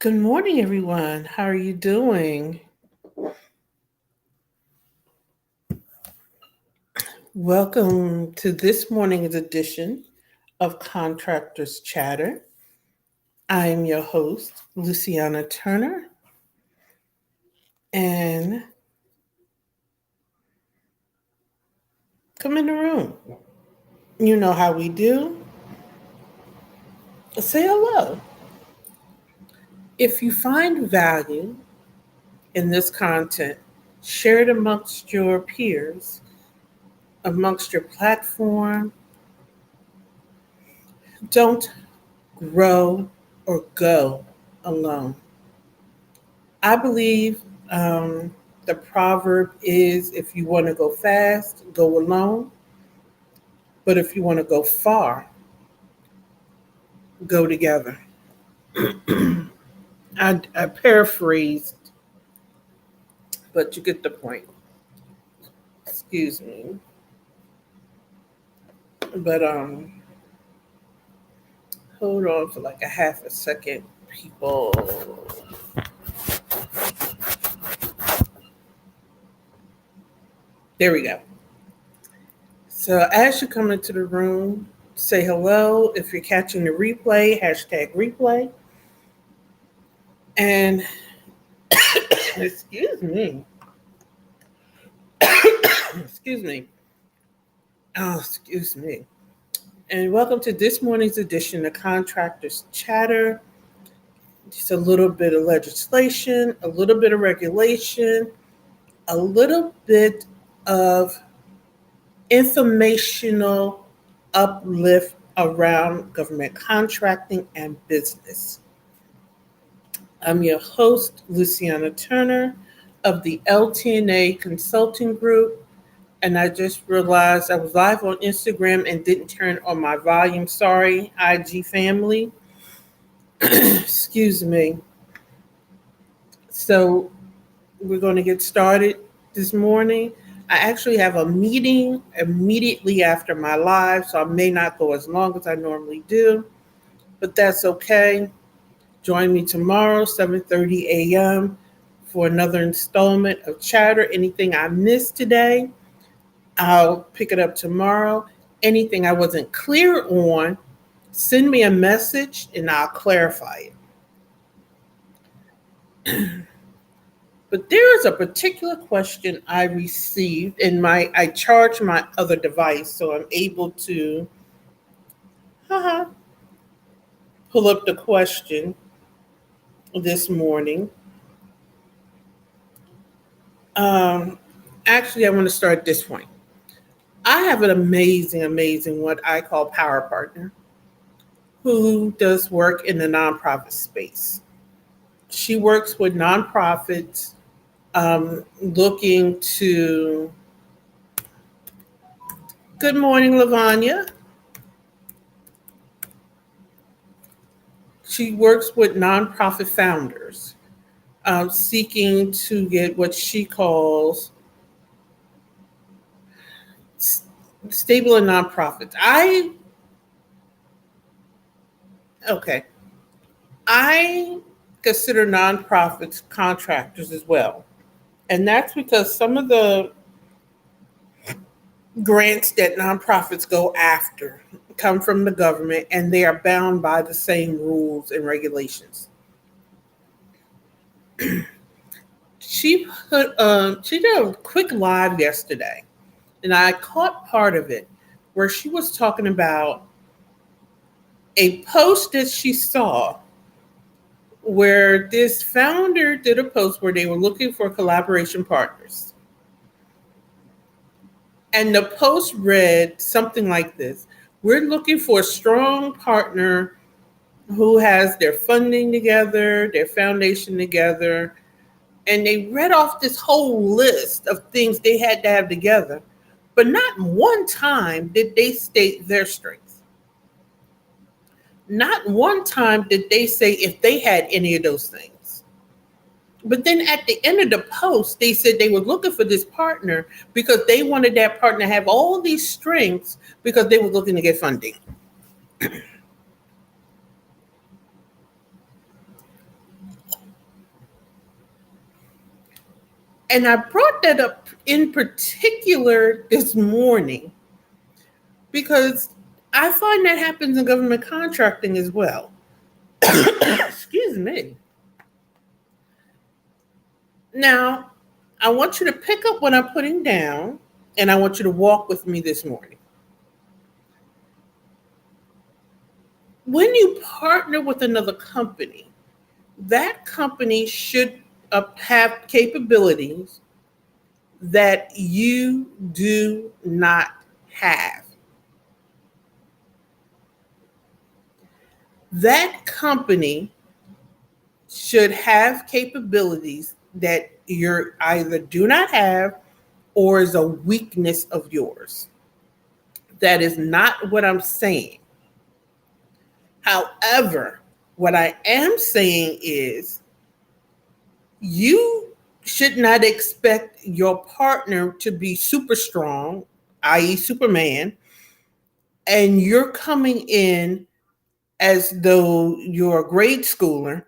Good morning, everyone. How are you doing? Welcome to this morning's edition of Contractor's Chatter. I am your host, Luciana Turner, and come in the room. You know how we do. Say hello. If you find value in this content, share it amongst your peers, amongst your platform. Don't grow or go alone. I believe the proverb is if you want to go fast, go alone. But if you want to go far, go together. I paraphrased, but you get the point. Excuse me. But hold on for like a half a second, people. There we go. So as you come into the room, say hello. If you're catching the replay, hashtag replay. And excuse me. Excuse me. Oh, excuse me. And welcome to this morning's edition of Contractors Chatter. Just a little bit of legislation, a little bit of regulation, a little bit of informational uplift around government contracting and business. I'm your host, Luciana Turner of the LT&A Consulting Group. And I just realized I was live on Instagram and didn't turn on my volume. Sorry, IG family. Excuse me. So we're going to get started this morning. I actually have a meeting immediately after my live, so I may not go as long as I normally do, but that's okay. Join me tomorrow, 7:30 a.m. for another installment of Chatter. Anything I missed today, I'll pick it up tomorrow. Anything I wasn't clear on, send me a message and I'll clarify it. But there is a particular question I received in I charge my other device, so I'm able to pull up the question this morning. Actually, I want to start at this point. I have an amazing what I call power partner who does work in the nonprofit space. She works with nonprofits looking to. Good morning, Lavanya. She works with nonprofit founders seeking to get what she calls stable and nonprofits. Okay. I consider nonprofits contractors as well. And that's because some of the grants that nonprofits go after come from the government and they are bound by the same rules and regulations. She did a quick live yesterday, and I caught part of it where she was talking about a post that she saw where this founder did a post where they were looking for collaboration partners. And the post read something like this: we're looking for a strong partner who has their funding together, their foundation together. And they read off this whole list of things they had to have together. But not one time did they state their strengths. Not one time did they say if they had any of those things. But then at the end of the post, they said they were looking for this partner because they wanted that partner to have all these strengths because they were looking to get funding. And I brought that up in particular this morning because I find that happens in government contracting as well. Excuse me. Now, I want you to pick up what I'm putting down and I want you to walk with me this morning. When you partner with another company, that company should have capabilities that you do not have. That company should have capabilities that you either do not have or is a weakness of yours. That is not what I'm saying. However, what I am saying is you should not expect your partner to be super strong, i.e., Superman, and you're coming in as though you're a grade schooler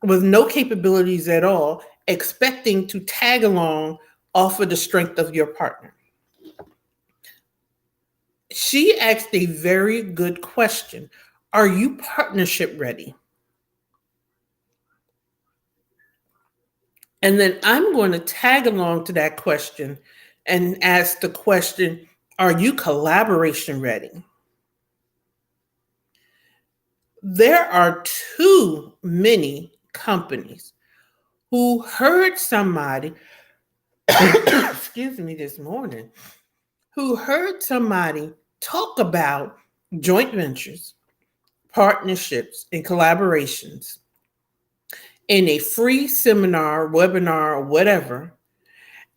with no capabilities at all, expecting to tag along off of the strength of your partner. She asked a very good question. Are you partnership ready? And then I'm going to tag along to that question and ask the question, are you collaboration ready? There are too many companies who heard somebody, excuse me, this morning, who heard somebody talk about joint ventures, partnerships, and collaborations in a free seminar, webinar, or whatever,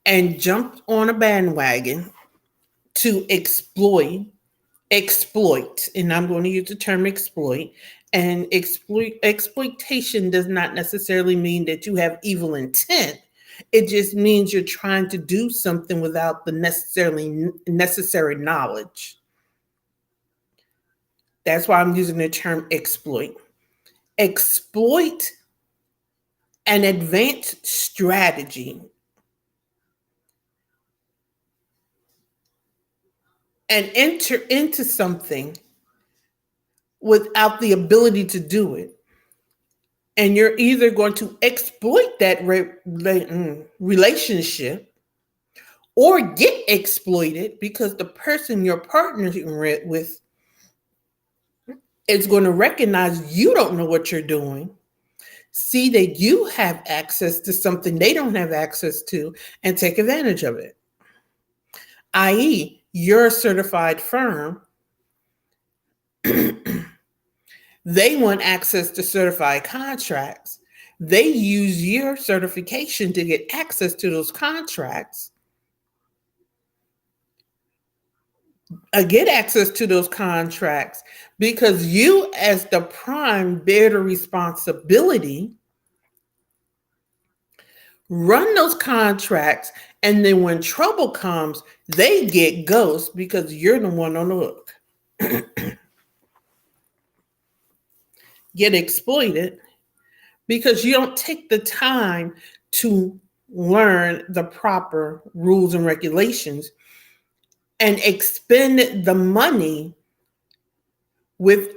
and jumped on a bandwagon to exploit, and I'm going to use the term exploit. And exploitation does not necessarily mean that you have evil intent. It just means you're trying to do something without the necessary knowledge. That's why I'm using the term exploit. Exploit an advanced strategy and enter into something without the ability to do it. And you're either going to exploit that relationship or get exploited because the person you're partnering with is going to recognize you don't know what you're doing, see that you have access to something they don't have access to, and take advantage of it. I.e., you're a certified firm. They want access to certified contracts. They use your certification to get access to those contracts. Get access to those contracts because you, as the prime, bear the responsibility, run those contracts, and then when trouble comes, they get ghost because you're the one on the hook. Get exploited because you don't take the time to learn the proper rules and regulations and expend the money with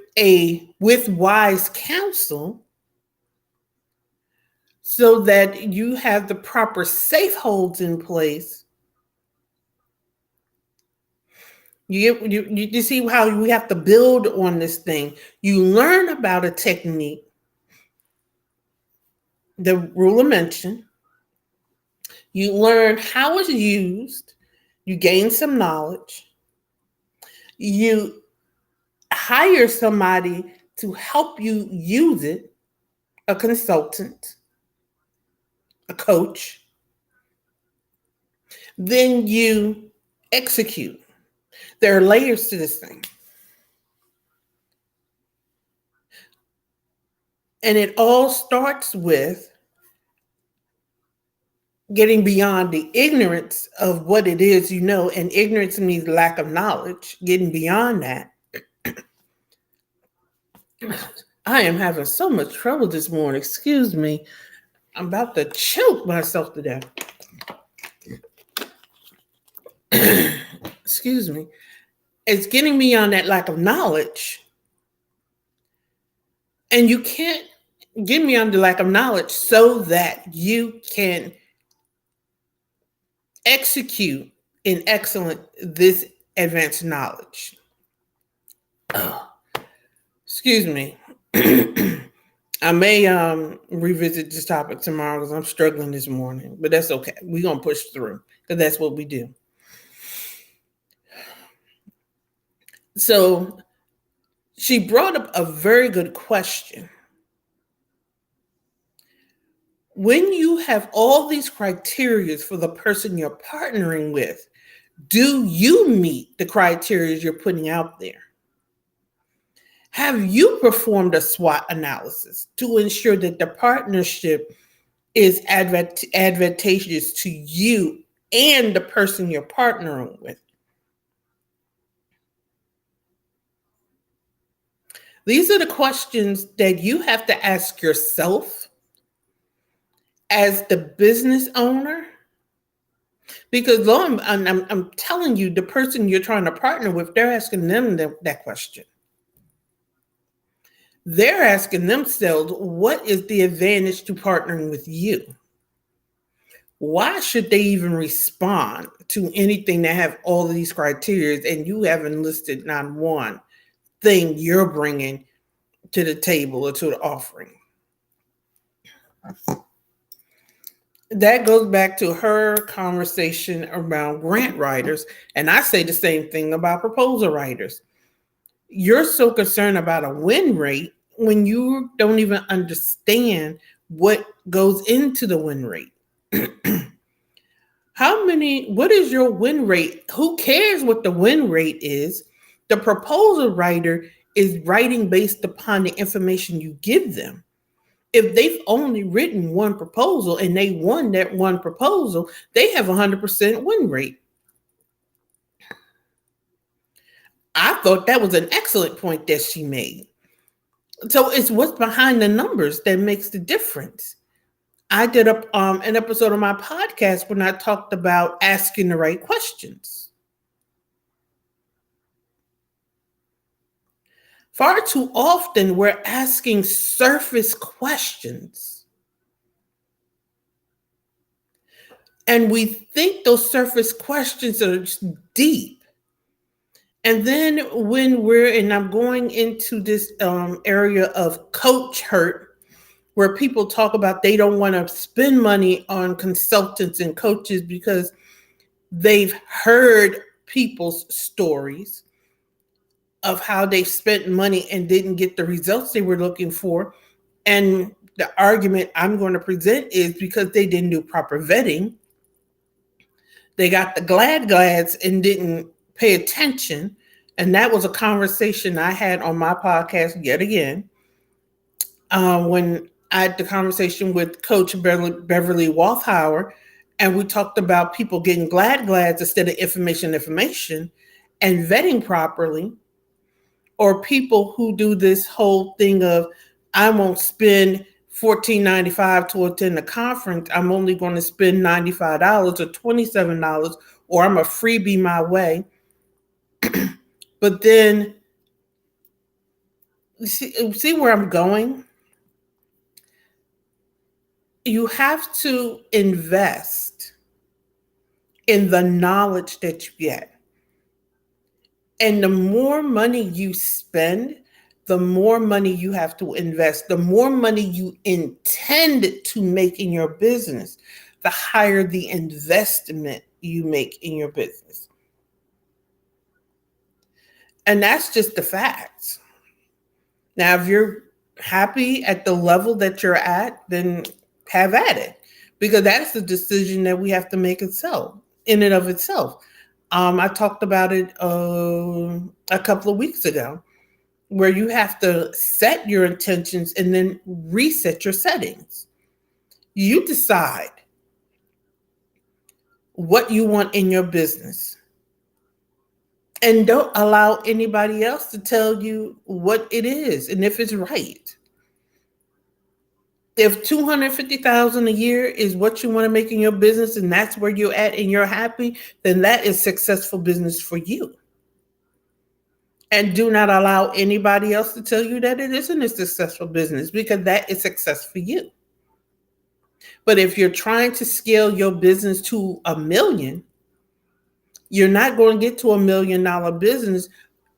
wise counsel so that you have the proper safe holds in place. You see how we have to build on this thing. You learn about a technique, the rule of mention. You learn how it's used. You gain some knowledge. You hire somebody to help you use it, a consultant, a coach. Then you execute. There are layers to this thing. And it all starts with getting beyond the ignorance of what it is you know, and ignorance means lack of knowledge, getting beyond that. I am having so much trouble this morning. Excuse me. I'm about to choke myself to death. excuse me, it's getting me on that lack of knowledge. And you can't get me on the lack of knowledge so that you can execute in excellent this advanced knowledge. Oh, excuse me. I may revisit this topic tomorrow because I'm struggling this morning, but that's okay. We're gonna push through because that's what we do. So she brought up a very good question. When you have all these criteria for the person you're partnering with, do you meet the criteria you're putting out there? Have you performed a SWOT analysis to ensure that the partnership is advantageous to you and the person you're partnering with? These are the questions that you have to ask yourself as the business owner. Because I'm telling you, the person you're trying to partner with, they're asking them that question. They're asking themselves, what is the advantage to partnering with you? Why should they even respond to anything that have all of these criteria and you haven't listed not one thing you're bringing to the table or to the offering? That goes back to her conversation around grant writers. And I say the same thing about proposal writers. You're so concerned about a win rate when you don't even understand what goes into the win rate. What is your win rate? Who cares what the win rate is? The proposal writer is writing based upon the information you give them. If they've only written one proposal and they won that one proposal, they have 100% win rate. I thought that was an excellent point that she made. So it's what's behind the numbers that makes the difference. I did an episode of my podcast when I talked about asking the right questions. Far too often, we're asking surface questions. And we think those surface questions are just deep. And then and I'm going into this area of coach hurt, where people talk about they don't want to spend money on consultants and coaches because they've heard people's stories of how they spent money and didn't get the results they were looking for. And the argument I'm going to present is because they didn't do proper vetting. They got the glads and didn't pay attention. And that was a conversation I had on my podcast yet again. When I had the conversation with Coach Beverly Walthauer, and we talked about people getting glads instead of information and vetting properly, or people who do this whole thing of, I won't spend $14.95 to attend the conference. I'm only going to spend $95 or $27, or I'm a freebie my way. But then, see where I'm going? You have to invest in the knowledge that you get. And the more money you spend, the more money you have to invest, the more money you intend to make in your business, the higher the investment you make in your business. And that's just the facts. Now, if you're happy at the level that you're at, then have at it, because that's the decision that we have to make itself, in and of itself. I talked about it a couple of weeks ago, where you have to set your intentions and then reset your settings. You decide what you want in your business, and don't allow anybody else to tell you what it is and if it's right. If 250,000 a year is what you want to make in your business and that's where you're at and you're happy, then that is successful business for you. And do not allow anybody else to tell you that it isn't a successful business, because that is success for you. But if you're trying to scale your business to a million, you're not going to get to $1 million business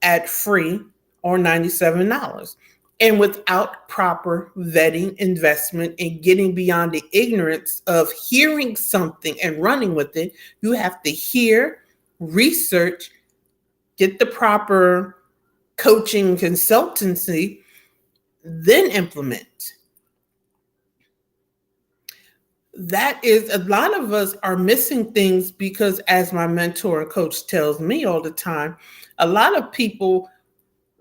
at free or $97. And without proper vetting, investment, and getting beyond the ignorance of hearing something and running with it, you have to hear, research, get the proper coaching consultancy, then implement. That is, a lot of us are missing things because, as my mentor and coach tells me all the time, a lot of people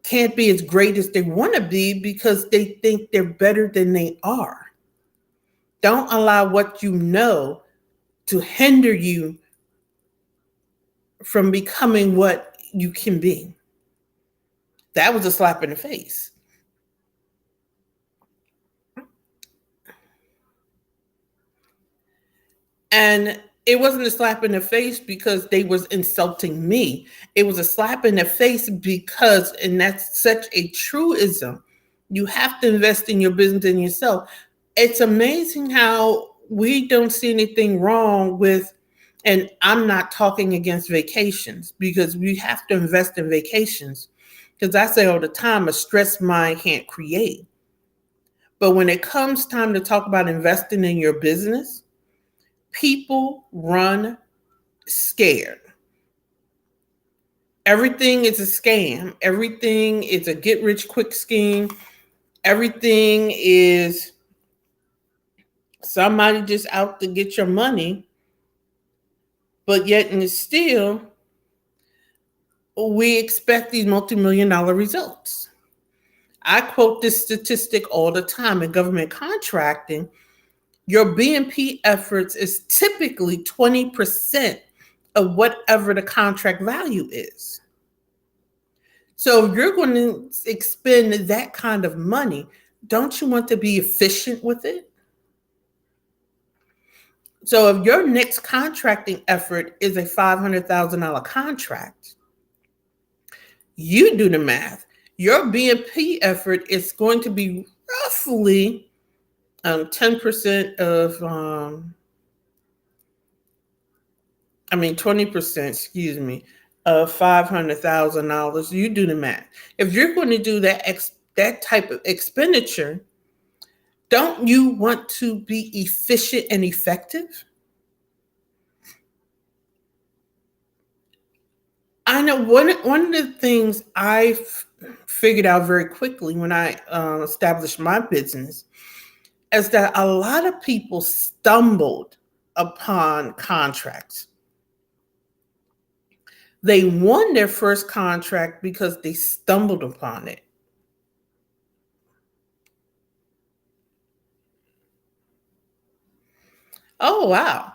can't be as great as they want to be because they think they're better than they are. Don't allow what you know to hinder you from becoming what you can be. That was a slap in the face. And it wasn't a slap in the face because they was insulting me. It was a slap in the face because, and that's such a truism, you have to invest in your business and yourself. It's amazing how we don't see anything wrong with, and I'm not talking against vacations, because we have to invest in vacations. Because I say all the time, a stressed mind can't create. But when it comes time to talk about investing in your business, people run scared. Everything is a scam. Everything is a get rich quick scheme. Everything is somebody just out to get your money. But yet and still, we expect these multi-million dollar results. I quote this statistic all the time in government contracting. Your BNP efforts is typically 20% of whatever the contract value is. So if you're going to expend that kind of money, don't you want to be efficient with it? So if your next contracting effort is a $500,000 contract, you do the math. Your BNP effort is going to be roughly 10% of, 20%, excuse me, of $500,000. You do the math. If you're going to do that type of expenditure, don't you want to be efficient and effective? I know one of the things I figured out very quickly when I established my business is that a lot of people stumbled upon contracts. They won their first contract because they stumbled upon it. Oh, wow.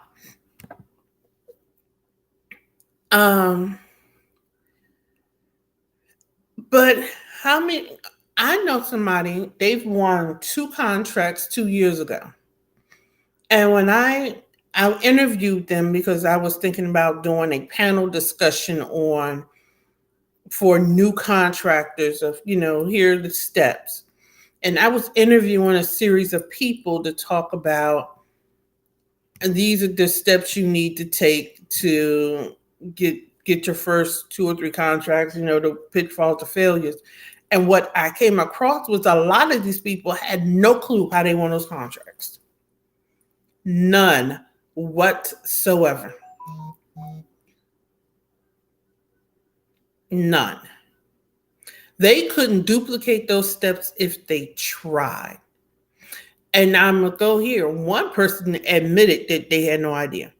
Um, but how many? I know somebody, they've won two contracts 2 years ago. And when I interviewed them because I was thinking about doing a panel discussion on for new contractors of, here are the steps. And I was interviewing a series of people to talk about, and these are the steps you need to take to get your first two or three contracts, the pitfalls, the failures. And what I came across was a lot of these people had no clue how they won those contracts. None whatsoever. None. They couldn't duplicate those steps if they tried. And I'm going to go here. One person admitted that they had no idea.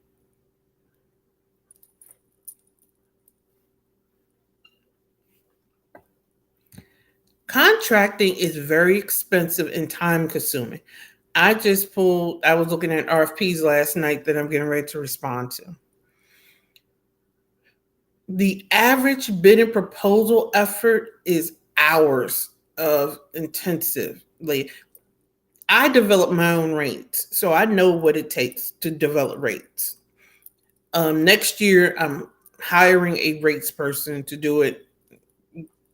Contracting is very expensive and time consuming. I was looking at RFPs last night that I'm getting ready to respond to. The average bid and proposal effort is hours of intensively. I develop my own rates, so I know what it takes to develop rates. Next year, I'm hiring a rates person to do it.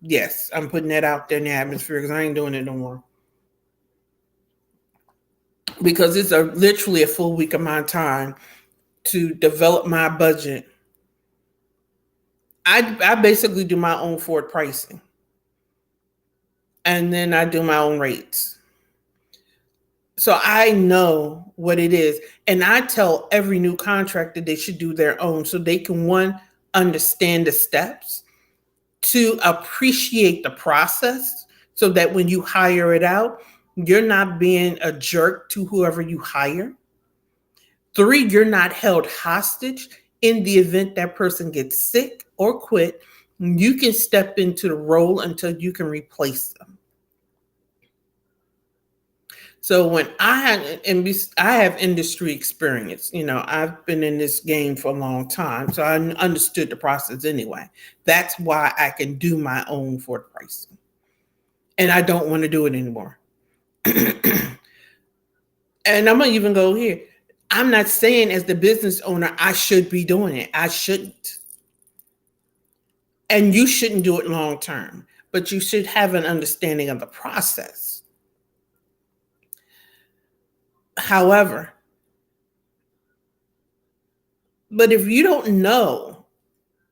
Yes, I'm putting that out there in the atmosphere because I ain't doing it no more. Because it's literally a full week of my time to develop my budget. I basically do my own forward pricing, and then I do my own rates. So I know what it is. And I tell every new contractor they should do their own so they can, one, understand the steps, two, appreciate the process so that when you hire it out, you're not being a jerk to whoever you hire. Three, you're not held hostage in the event that person gets sick or quit. You can step into the role until you can replace them. So when I have industry experience, I've been in this game for a long time, so I understood the process anyway. That's why I can do my own for pricing, and I don't want to do it anymore. And I'm gonna even go here. I'm not saying as the business owner I should be doing it. I shouldn't, and you shouldn't do it long term. But you should have an understanding of the process. However, but if you don't know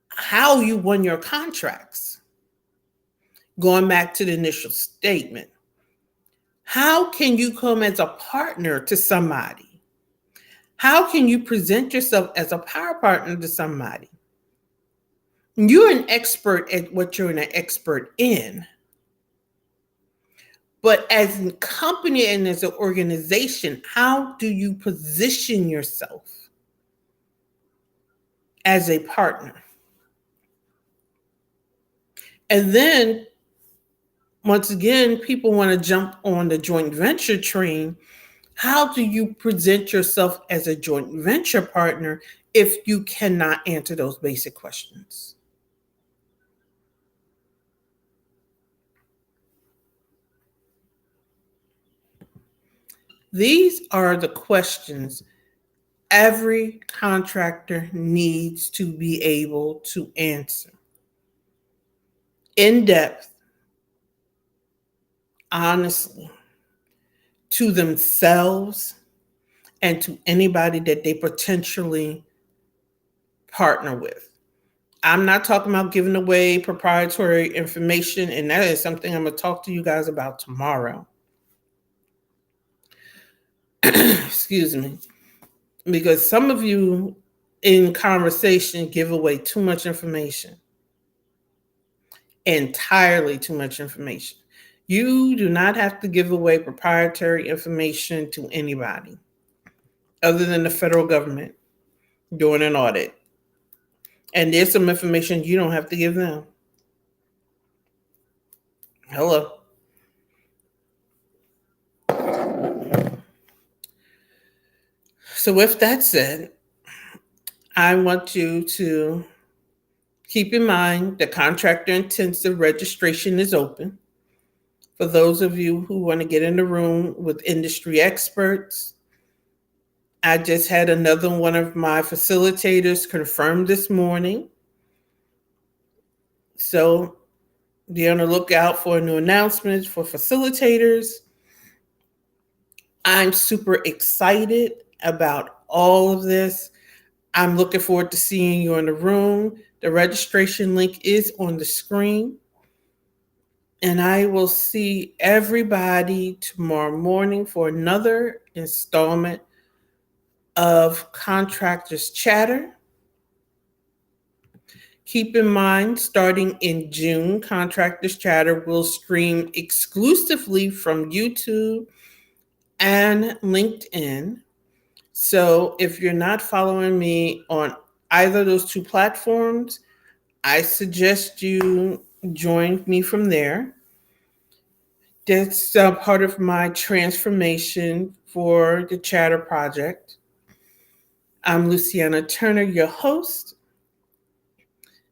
how you won your contracts, going back to the initial statement, how can you come as a partner to somebody? How can you present yourself as a power partner to somebody? You're an expert at what you're an expert in. But as a company and as an organization, how do you position yourself as a partner? And then, once again, people want to jump on the joint venture train. How do you present yourself as a joint venture partner if you cannot answer those basic questions? These are the questions every contractor needs to be able to answer in depth, honestly, to themselves and to anybody that they potentially partner with. I'm not talking about giving away proprietary information, and that is something I'm going to talk to you guys about tomorrow. Excuse me. Because some of you in conversation give away too much information, entirely too much information. You do not have to give away proprietary information to anybody other than the federal government doing an audit. And there's some information you don't have to give them. Hello. So with that said, I want you to keep in mind the contractor intensive registration is open. For those of you who want to get in the room with industry experts, I just had another one of my facilitators confirmed this morning. So be on the lookout for new announcements for facilitators. I'm super excited about all of this. I'm looking forward to seeing you in the room. The registration link is on the screen. And I will see everybody tomorrow morning for another installment of Contractors Chatter. Keep in mind, starting in June, Contractors Chatter will stream exclusively from YouTube and LinkedIn. So if you're not following me on either of those two platforms, I suggest you join me from there. That's part of my transformation for the Chatter Project. I'm Luciana Turner, your host,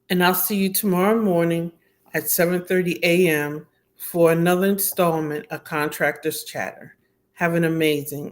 and I'll see you tomorrow morning at 7:30 a.m. for another installment of Contractors Chatter. Have an amazing